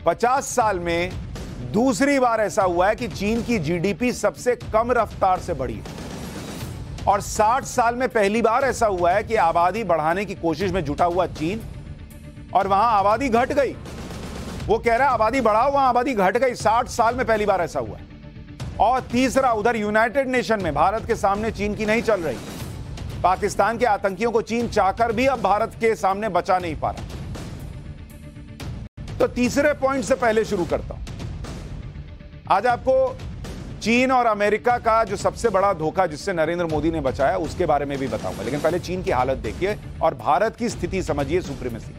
50 साल में दूसरी बार ऐसा हुआ है कि चीन की जीडीपी सबसे कम रफ्तार से बढ़ी है और 60 साल में पहली बार ऐसा हुआ है कि आबादी बढ़ाने की कोशिश में जुटा हुआ चीन और वहां आबादी घट गई। वो कह रहा है आबादी बढ़ाओ, वहां आबादी घट गई। 60 साल में पहली बार ऐसा हुआ है। और तीसरा, उधर यूनाइटेड नेशन में भारत के सामने चीन की नहीं चल रही। पाकिस्तान के आतंकियों को चीन चाहकर भी अब भारत के सामने बचा नहीं पा रहा। तो तीसरे पॉइंट से पहले शुरू करता हूं। आज आपको चीन और अमेरिका का जो सबसे बड़ा धोखा जिससे नरेंद्र मोदी ने बचाया उसके बारे में भी बताऊंगा, लेकिन पहले चीन की हालत देखिए और भारत की स्थिति समझिए। सुप्रीमेसी,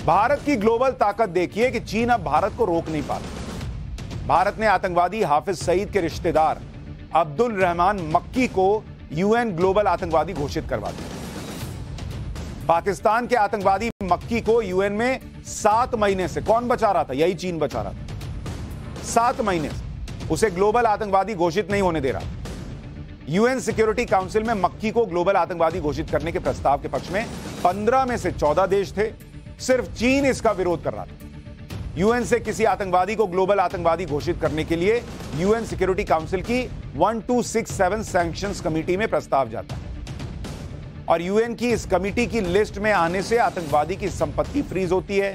भारत की ग्लोबल ताकत देखिए कि चीन अब भारत को रोक नहीं पा रहा। भारत ने आतंकवादी हाफिज सईद के रिश्तेदार अब्दुल रहमान मक्की को यूएन ग्लोबल आतंकवादी घोषित करवा दिया। पाकिस्तान के आतंकवादी मक्की को यूएन में 7 महीने से कौन बचा रहा था? यही चीन बचा रहा था। 7 महीने से उसे ग्लोबल आतंकवादी घोषित नहीं होने दे रहा। यूएन सिक्योरिटी काउंसिल में मक्की को ग्लोबल आतंकवादी घोषित करने के प्रस्ताव के पक्ष में 15 में से 14 देश थे। सिर्फ चीन इसका विरोध कर रहा था। यूएन से किसी आतंकवादी को ग्लोबल आतंकवादी घोषित करने के लिए यूएन सिक्योरिटी काउंसिल की 1267 सैंक्शंस कमेटी में प्रस्ताव जाता है और यूएन की इस कमेटी की लिस्ट में आने से आतंकवादी की संपत्ति फ्रीज होती है,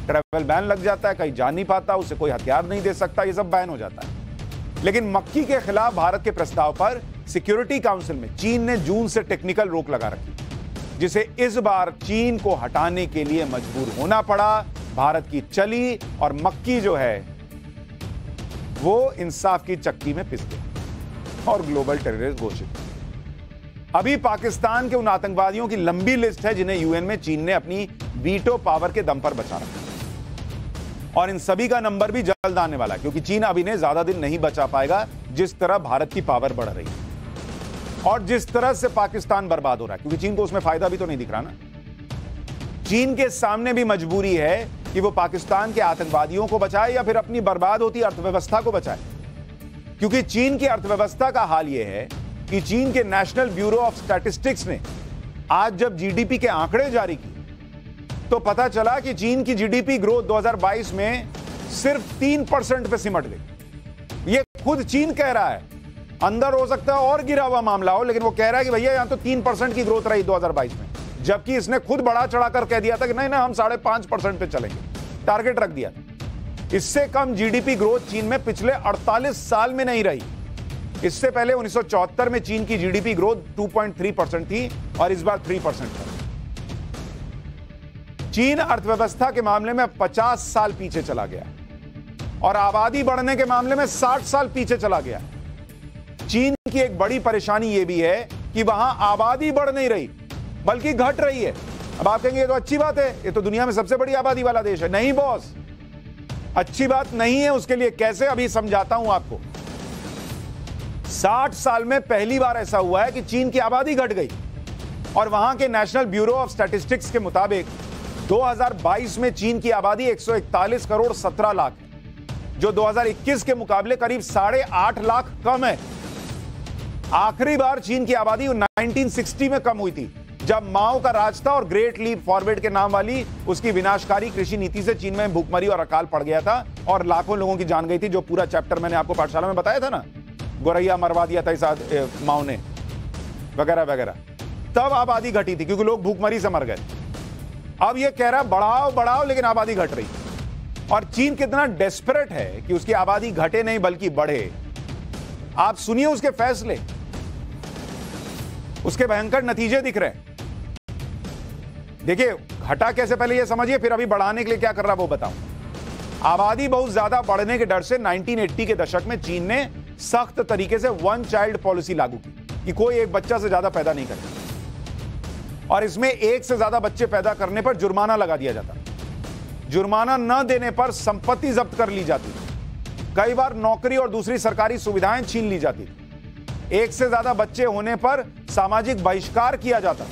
ट्रैवल बैन लग जाता है, कहीं जा नहीं पाता, उसे कोई हथियार नहीं दे सकता, ये सब बैन हो जाता है। लेकिन मक्की के खिलाफ भारत के प्रस्ताव पर सिक्योरिटी काउंसिल में चीन ने जून से टेक्निकल रोक लगा रखी, जिसे इस बार चीन को हटाने के लिए मजबूर होना पड़ा। भारत की चली और मक्की जो है वो इंसाफ की चक्की में पिस गया और ग्लोबल टेररिस्ट घोषित। अभी पाकिस्तान के उन आतंकवादियों की लंबी लिस्ट है जिन्हें यूएन में चीन ने अपनी वीटो पावर के दम पर बचा रखा और इन सभी का नंबर भी जल्द आने वाला है, क्योंकि चीन अब इन्हें ज्यादा दिन नहीं बचा पाएगा। जिस तरह भारत की पावर बढ़ रही है और जिस तरह से पाकिस्तान बर्बाद हो रहा है, क्योंकि चीन को उसमें फायदा भी तो नहीं दिख रहा ना। चीन के सामने भी मजबूरी है कि वो पाकिस्तान के आतंकवादियों को बचाए या फिर अपनी बर्बाद होती अर्थव्यवस्था को बचाए, क्योंकि चीन की अर्थव्यवस्था का हाल यह है कि चीन के नेशनल ब्यूरो ऑफ स्टैटिस्टिक्स ने आज जब जीडीपी के आंकड़े जारी किए तो पता चला कि चीन की जीडीपी ग्रोथ 2022 में सिर्फ 3% पे सिमट गई। ये खुद चीन कह रहा है। अंदर हो सकता है और गिरा हुआ मामला हो, लेकिन वो कह रहा है कि भैया यहां तो 3% की ग्रोथ रही 2022 में, जबकि इसने खुद बढ़ा चढ़ाकर कह दिया था कि नहीं हम 5.5% पे चलेंगे, टारगेट रख दिया। इससे कम जीडीपी ग्रोथ चीन में पिछले 48 साल में नहीं रही। इससे पहले 1974 में चीन की जीडीपी ग्रोथ 2.3% थी और इस बार 3% है। चीन अर्थव्यवस्था के मामले में 50 साल पीछे चला गया और आबादी बढ़ने के मामले में 60 साल पीछे चला गया। चीन की एक बड़ी परेशानी यह भी है कि वहां आबादी बढ़ नहीं रही बल्कि घट रही है। अब आप कहेंगे ये तो अच्छी बात है, ये तो दुनिया में सबसे बड़ी आबादी वाला देश है। नहीं बॉस, अच्छी बात नहीं है। उसके लिए कैसे, अभी समझाता हूं आपको। 60 साल में पहली बार ऐसा हुआ है कि चीन की आबादी घट गई और वहां के नेशनल ब्यूरो ऑफ स्टैटिस्टिक्स के मुताबिक 2022 में चीन की आबादी 141 करोड़ 17 लाख है, जो 2021 के मुकाबले करीब 8.5 लाख कम है। आखिरी बार चीन की आबादी 1960 में कम हुई थी, जब माओ का राज था और ग्रेट लीप फॉरवर्ड के नाम वाली उसकी विनाशकारी कृषि नीति से चीन में भूखमरी और अकाल पड़ गया था और लाखों लोगों की जान गई थी, जो पूरा चैप्टर मैंने आपको पाठशाला में बताया था ना। गोरैया मरवा दिया था इस माओ ने, वगैरह वगैरह। तब आबादी घटी थी क्योंकि लोग भूखमरी से मर गए। अब ये कह रहा है बढ़ाओ बढ़ाओ, लेकिन आबादी घट रही। और चीन कितना डेस्परेट है कि उसकी आबादी घटे नहीं बल्कि बढ़े। आप सुनिए उसके फैसले, उसके भयंकर नतीजे दिख रहे हैं। देखिए घटा कैसे, पहले ये समझिए, फिर अभी बढ़ाने के लिए क्या कर रहा है वो बताऊं। आबादी बहुत ज्यादा बढ़ने के डर से 1980 के दशक में चीन ने सख्त तरीके से 1 चाइल्ड पॉलिसी लागू की कि कोई एक बच्चा से ज्यादा पैदा नहीं करे और इसमें एक से ज्यादा बच्चे पैदा करने पर जुर्माना लगा दिया जाता। जुर्माना न देने पर संपत्ति जब्त कर ली जाती, कई बार नौकरी और दूसरी सरकारी सुविधाएं छीन ली जाती, एक से ज्यादा बच्चे होने पर सामाजिक बहिष्कार किया जाता।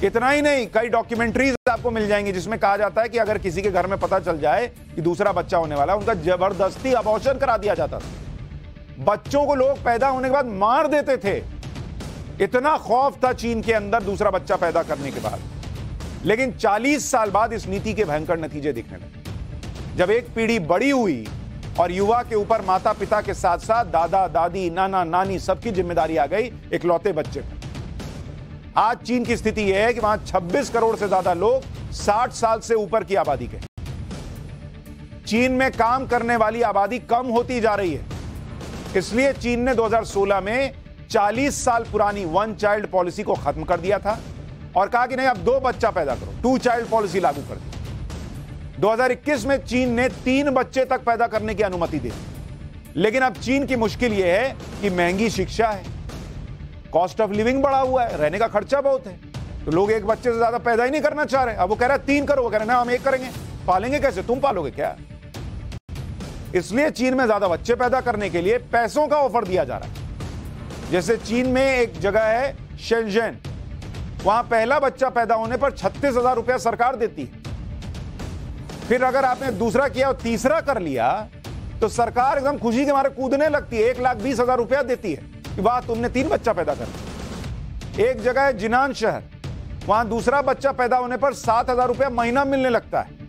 इतना ही नहीं, कई डॉक्यूमेंट्रीज आपको मिल जाएंगी जिसमें कहा जाता है कि अगर किसी के घर में पता चल जाए कि दूसरा बच्चा होने वाला है, उनका जबरदस्ती अबॉर्शन करा दिया जाता था। बच्चों को लोग पैदा होने के बाद मार देते थे। इतना खौफ था चीन के अंदर दूसरा बच्चा पैदा करने के बाद। लेकिन 40 साल बाद इस नीति के भयंकर नतीजे दिखने लगे। जब एक पीढ़ी बड़ी हुई और युवा के ऊपर माता पिता के साथ साथ दादा दादी नाना नानी सबकी जिम्मेदारी आ गई इकलौते बच्चे पर। आज चीन की स्थिति यह है कि वहां 26 करोड़ से ज्यादा लोग 60 साल से ऊपर की आबादी के। चीन में काम करने वाली आबादी कम होती जा रही है, इसलिए चीन ने 2016 में 40 साल पुरानी वन चाइल्ड पॉलिसी को खत्म कर दिया था और कहा कि नहीं अब 2 बच्चा पैदा करो, 2 चाइल्ड पॉलिसी लागू कर दी। 2021 में चीन ने 3 बच्चे तक पैदा करने की अनुमति दी। लेकिन अब चीन की मुश्किल यह है कि महंगी शिक्षा है, कॉस्ट ऑफ लिविंग बढ़ा हुआ है, रहने का खर्चा बहुत है, तो लोग एक बच्चे से ज्यादा पैदा ही नहीं करना चाह रहे। अब वो कह रहा है 3 करो, वो कह रहे हैं ना हम 1 करेंगे। पालेंगे कैसे? तुम पालोगे क्या? इसलिए चीन में ज्यादा बच्चे पैदा करने के लिए पैसों का ऑफर दिया जा रहा है। जैसे चीन में एक जगह है शेंजन, वहां पहला बच्चा पैदा होने पर 36,000 रुपया सरकार देती है। फिर अगर आपने दूसरा किया और तीसरा कर लिया तो सरकार एकदम खुशी के मारे कूदने लगती है, 1,20,000 रुपया देती है कि वाह तुमने 3 बच्चा पैदा कर दिया। एक जगह है जिनान शहर, वहां दूसरा बच्चा पैदा होने पर 7,000 रुपया महीना मिलने लगता है।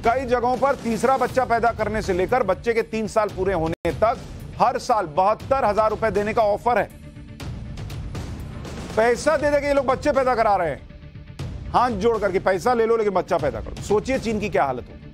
कई जगहों पर तीसरा बच्चा पैदा करने से लेकर बच्चे के 3 साल पूरे होने तक हर साल 72,000 रुपए देने का ऑफर है। पैसा दे दे के ये लोग बच्चे पैदा करा रहे हैं, हाथ जोड़ करके पैसा ले लो लेकिन बच्चा पैदा करो। सोचिए चीन की क्या हालत हो।